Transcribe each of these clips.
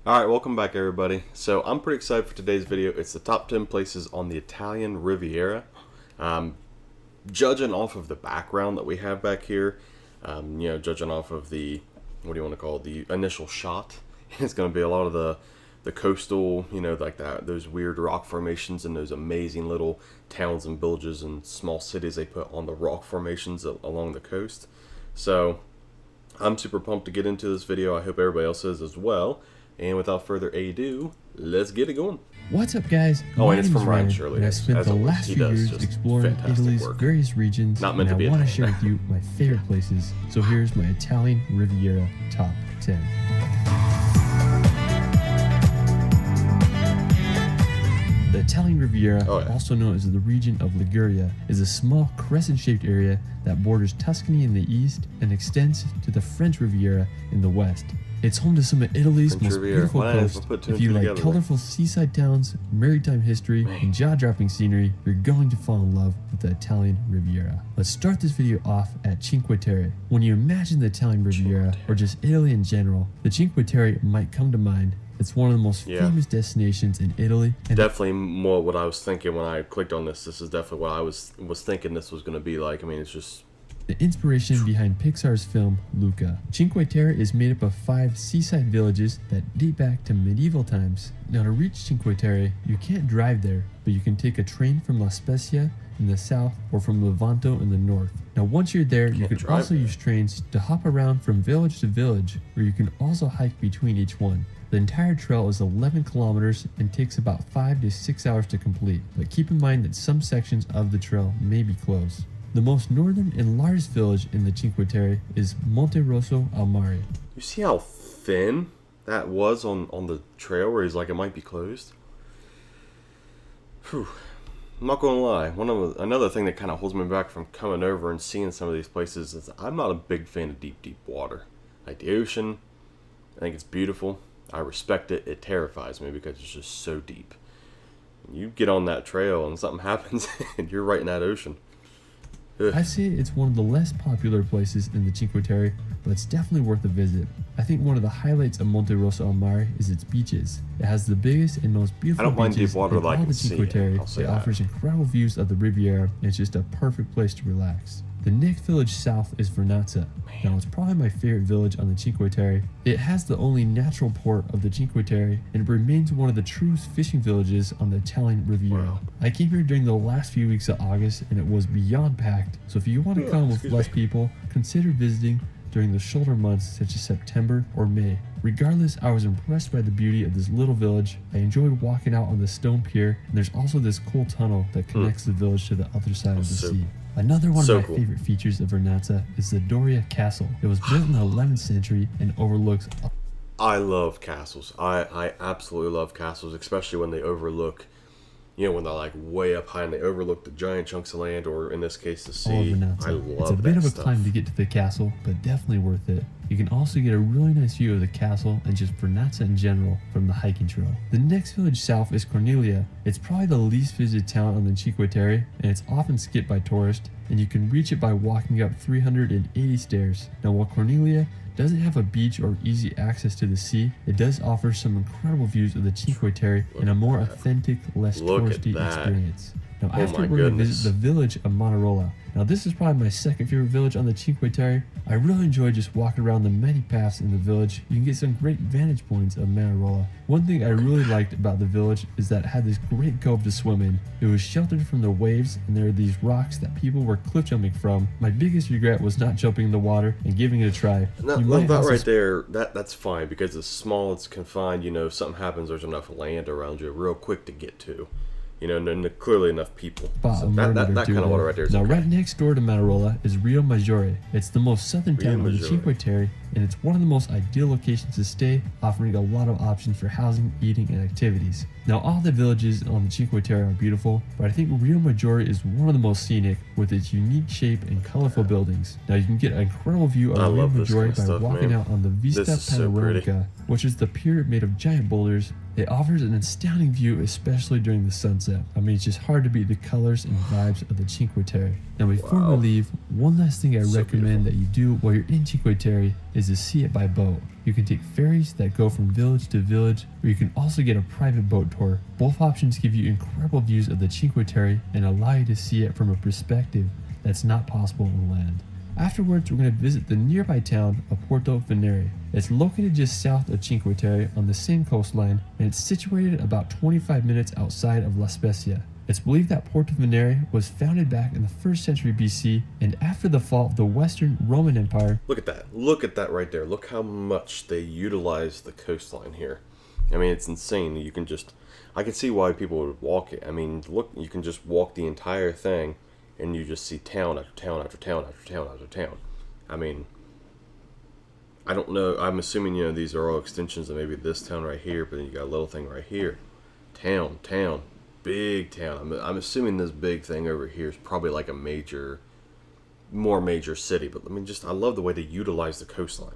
Alright, welcome back everybody. So I'm pretty excited for today's video. It's the top 10 places on the Italian Riviera. Judging off of the background that we have back here, judging off of the, what do you want to call it, the initial shot, it's going to be a lot of the coastal, like those weird rock formations and those amazing little towns and villages and small cities they put on the rock formations along the coast. So I'm super pumped to get into this video. I hope everybody else is as well. And without further ado, let's get it going. What's up, guys? Oh, and it's from Ryan Shirley. I spent the last few years exploring Italy's various regions, and I want to share with you my favorite places. So here's my Italian Riviera top 10. The Italian Riviera, also known as the region of Liguria, is a small crescent-shaped area that borders Tuscany in the east and extends to the French Riviera in the west. It's home to some of Italy's most beautiful coast. If you like colorful seaside towns, maritime history, and jaw-dropping scenery, you're going to fall in love with the Italian Riviera. Let's start this video off at Cinque Terre. When you imagine the Italian Riviera, or just Italy in general, the Cinque Terre might come to mind. It's one of the most famous destinations in Italy. And definitely more what I was thinking when I clicked on this. This is definitely what I was thinking this was going to be like. I mean, it's just the inspiration behind Pixar's film Luca. Cinque Terre is made up of 5 seaside villages that date back to medieval times. Now, to reach Cinque Terre, you can't drive there, but you can take a train from La Spezia in the south or from Levanto in the north. Now, once you're there, you can also use trains to hop around from village to village, or you can also hike between each one. The entire trail is 11 kilometers and takes about 5 to 6 hours to complete, but keep in mind that some sections of the trail may be closed. The most northern and largest village in the Cinque Terre is Monte Rosso al Mare. You see how thin that was on the trail where he's like, it might be closed? Whew. I'm not gonna lie, another thing that kind of holds me back from coming over and seeing some of these places is I'm not a big fan of deep water. Like the ocean, I think it's beautiful. I respect it. It terrifies me because it's just so deep. You get on that trail and something happens and you're right in that ocean. I say it's one of the less popular places in the Cinque Terre, but it's definitely worth a visit. I think one of the highlights of Monte Rosso al Mare is its beaches. It has the biggest and most beautiful beaches in all the Cinque Terre. It offers incredible views of the Riviera, and it's just a perfect place to relax. The next village south is Vernazza. Now, it's probably my favorite village on the Cinque Terre. It has the only natural port of the Cinque Terre, and it remains one of the truest fishing villages on the Italian Riviera. I came here during the last few weeks of August, and it was beyond packed. So if you want to come with less people, consider visiting during the shoulder months such as September or May. Regardless, I was impressed by the beauty of this little village. I enjoyed walking out on the stone pier, and there's also this cool tunnel that connects the village to the other side of the sea. Another one of my favorite features of Vernazza is the Doria Castle. It was built in the 11th century and overlooks... I love castles. I absolutely love castles, especially when they overlook, when they're like way up high and they overlook the giant chunks of land, or in this case, the sea. I love It's a bit of a climb to get to the castle, but definitely worth it. You can also get a really nice view of the castle and just Vernazza in general from the hiking trail. The next village south is Cornelia. It's probably the least visited town on the Cinque Terre, and it's often skipped by tourists, and you can reach it by walking up 380 stairs. Now, while Cornelia doesn't have a beach or easy access to the sea, it does offer some incredible views of the Cinque Terre and a more authentic, less touristy experience. Now, after we're going to visit the village of Manarola. Now, this is probably my second favorite village on the Cinque Terre. I really enjoy just walking around the many paths in the village. You can get some great vantage points of Manarola. One thing I really liked about the village is that it had this great cove to swim in. It was sheltered from the waves, and there are these rocks that people were cliff jumping from. My biggest regret was not jumping in the water and giving it a try. That right there, that's fine because it's small, it's confined. If something happens, there's enough land around you real quick to get to. And clearly enough people. So that kind of water right there is right next door to Manarola is Rio Maggiore. It's the most southern town of the Cinque Terre, and it's one of the most ideal locations to stay, offering a lot of options for housing, eating, and activities. Now, all the villages on the Cinque Terre are beautiful, but I think Rio Maggiore is one of the most scenic with its unique shape and colorful buildings. Now, you can get an incredible view of Rio Maggiore by walking out on the Vista Panoramica, which is the pier made of giant boulders. It offers an astounding view, especially during the sunset. I mean, it's just hard to beat the colors and vibes of the Cinque Terre. Now, before we leave, one last thing I recommend that you do while you're in Cinque Terre is to see it by boat. You can take ferries that go from village to village, or you can also get a private boat tour. Both options give you incredible views of the Cinque Terre and allow you to see it from a perspective that's not possible on land. Afterwards, we're going to visit the nearby town of Porto Venere. It's located just south of Cinque Terre on the same coastline, and it's situated about 25 minutes outside of La Spezia. It's believed that Porto Venere was founded back in the 1st century BC, and after the fall of the Western Roman Empire. Look at that. Look at that right there. Look how much they utilize the coastline here. I mean, it's insane. I can see why people would walk it. I mean, look, you can just walk the entire thing, and you just see town after town after town after town after town. I mean, I don't know. I'm assuming, these are all extensions of maybe this town right here, but then you got a little thing right here. Town. Big town. I'm assuming this big thing over here is probably like a more major city. But I love the way they utilize the coastline.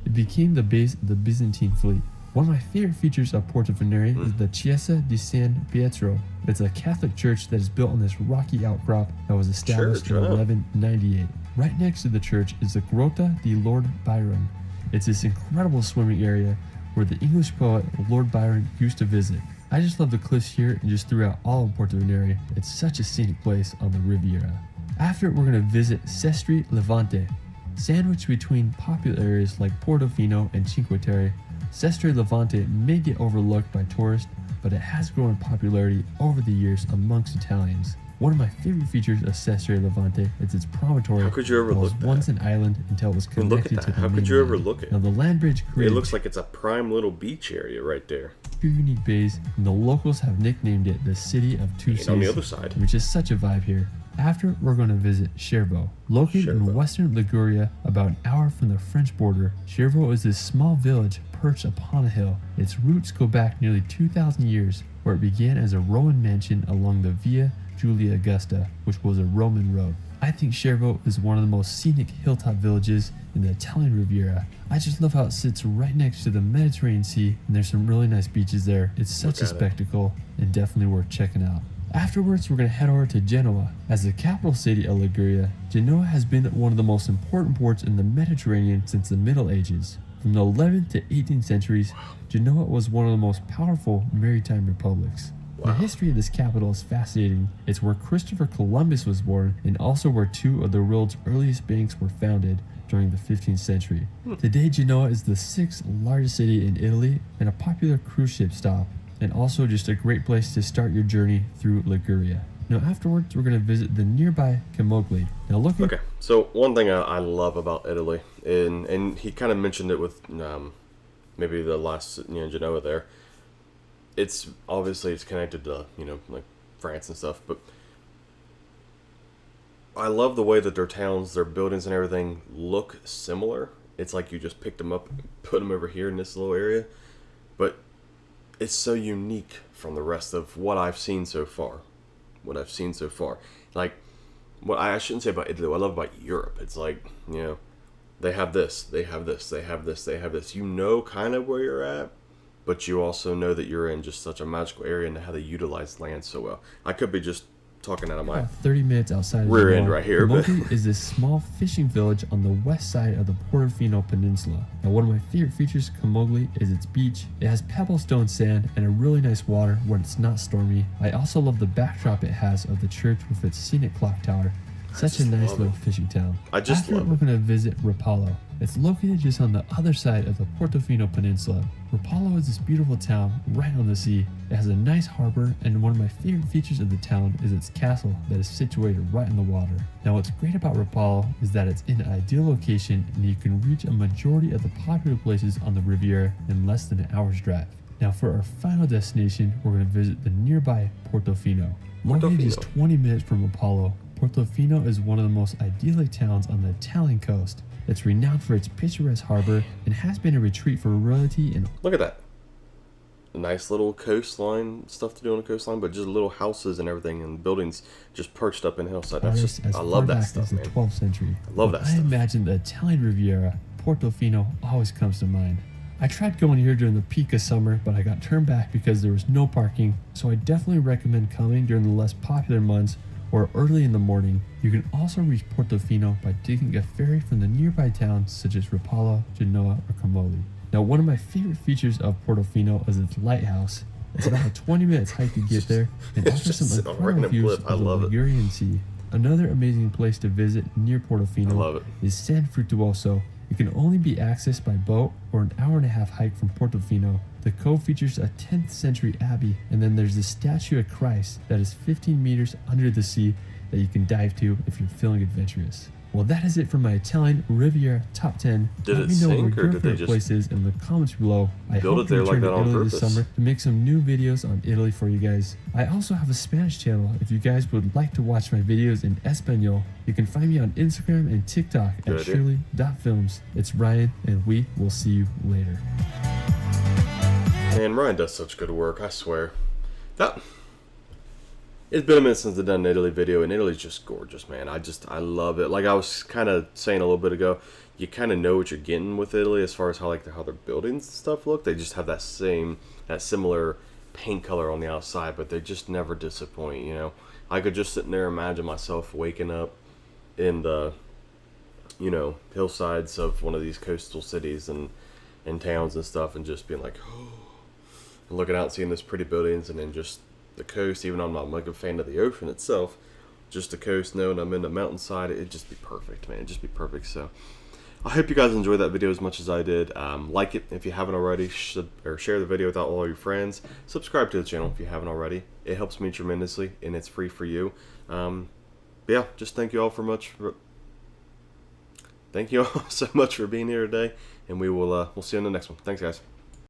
It became the base of the Byzantine fleet. One of my favorite features of Porto Venere is the Chiesa di San Pietro. It's a Catholic church that is built on this rocky outcrop that was established in 1198. Right next to the church is the Grotta di Lord Byron. It's this incredible swimming area where the English poet Lord Byron used to visit. I just love the cliffs here and just throughout all of Porto Venere. It's such a scenic place on the Riviera. After, we're going to visit Sestri Levante. Sandwiched between popular areas like Portofino and Cinque Terre, Sestri Levante may get overlooked by tourists, but it has grown in popularity over the years amongst Italians. One of my favorite features of Sestri Levante is its promontory. How could you overlook that? It was once an island until it was connected to the How could you overlook it? Now the land bridge created. It looks like it's a prime little beach area right there. Two unique bays, and the locals have nicknamed it the City of Two Seas, on the other side, which is such a vibe here. After, we're going to visit Cherbourg. Located in western Liguria, about an hour from the French border, Cherbourg is this small village perched upon a hill. Its roots go back nearly 2,000 years, where it began as a Roman mansion along the Via Julia Augusta, which was a Roman road. I think Cherbourg is one of the most scenic hilltop villages in the Italian Riviera. I just love how it sits right next to the Mediterranean Sea, and there's some really nice beaches there. It's such a spectacle and definitely worth checking out. Afterwards, we're going to head over to Genoa. As the capital city of Liguria, Genoa has been one of the most important ports in the Mediterranean since the Middle Ages. From the 11th to 18th centuries, Genoa was one of the most powerful maritime republics. The history of this capital is fascinating. It's where Christopher Columbus was born, and also where two of the world's earliest banks were founded during the 15th century. Today, Genoa is the 6th largest city in Italy and a popular cruise ship stop, and also just a great place to start your journey through Liguria. Now afterwards, we're going to visit the nearby Camogli. Now look at... Okay, so one thing I love about Italy, and he kind of mentioned it with maybe the last Genoa there. It's connected to like France and stuff, but I love the way that their towns, their buildings and everything look similar. It's like you just picked them up, put them over here in this little area, but it's so unique from the rest of what I've seen so far. Like, what I shouldn't say about Italy, what I love about Europe, it's like, they have this, they have this, they have this, they have this. You know kind of where you're at, but you also know that you're in just such a magical area and how they utilize land so well. I could be just talking out of my 30 minutes outside of rear end right here. Camogli is this small fishing village on the west side of the Portofino Peninsula. Now, one of my favorite features of Camogli is its beach. It has pebblestone sand and a really nice water when it's not stormy. I also love the backdrop it has of the church with its scenic clock tower. Such a nice little fishing town. After, we're going to visit Rapallo. It's located just on the other side of the Portofino Peninsula. Rapallo is this beautiful town right on the sea. It has a nice harbor, and one of my favorite features of the town is its castle that is situated right in the water. Now, what's great about Rapallo is that it's in an ideal location, and you can reach a majority of the popular places on the Riviera in less than an hour's drive. Now, for our final destination, we're going to visit the nearby Portofino. Located just 20 minutes from Rapallo, Portofino is one of the most idyllic towns on the Italian coast. It's renowned for its picturesque harbor and has been a retreat for royalty and... Look at that. A nice little coastline, stuff to do on the coastline, but just little houses and everything and buildings just perched up in hillside. That's just, I love that stuff, man. The 12th century. I love that stuff. I imagine the Italian Riviera, Portofino always comes to mind. I tried going here during the peak of summer, but I got turned back because there was no parking, so I definitely recommend coming during the less popular months or early in the morning. You can also reach Portofino by taking a ferry from the nearby towns such as Rapallo, Genoa, or Camoli. Now, one of my favorite features of Portofino is its lighthouse. It's about a 20 minutes hike to get there and offers some incredible views of the Ligurian Sea. Another amazing place to visit near Portofino is San Frutuoso. It can only be accessed by boat or an hour-and-a-half hike from Portofino. The cove features a 10th century abbey, and then there's the statue of Christ that is 15 meters under the sea that you can dive to if you're feeling adventurous. Well, that is it for my Italian Riviera top 10. Let me know where your favorite place is in the comments below. I hope to return to Italy this summer to make some new videos on Italy for you guys. I also have a Spanish channel if you guys would like to watch my videos in Espanol. You can find me on Instagram and TikTok at shirley.films. It's Ryan, and we will see you later. Man, Ryan does such good work, I swear. It's been a minute since I've done an Italy video, and Italy's just gorgeous, man. I love it. Like I was kind of saying a little bit ago, you kind of know what you're getting with Italy as far as how their buildings and stuff look. They just have that similar paint color on the outside, but they just never disappoint, you know. I could just sit there and imagine myself waking up in the, you know, hillsides of one of these coastal cities and towns and stuff, and just being like, oh, and looking out, seeing those pretty buildings, and then just the coast. Even though I'm not like a fan of the ocean itself, just the coast, knowing I'm in the mountainside, it'd just be perfect, man. It'd just be perfect. So I hope you guys enjoyed that video as much as I did. Like it if you haven't already, or share the video with all your friends. Subscribe to the channel if you haven't already. It helps me tremendously, and it's free for you. Yeah, just thank you all so much for being here today, and we'll see you in the next one. Thanks, guys.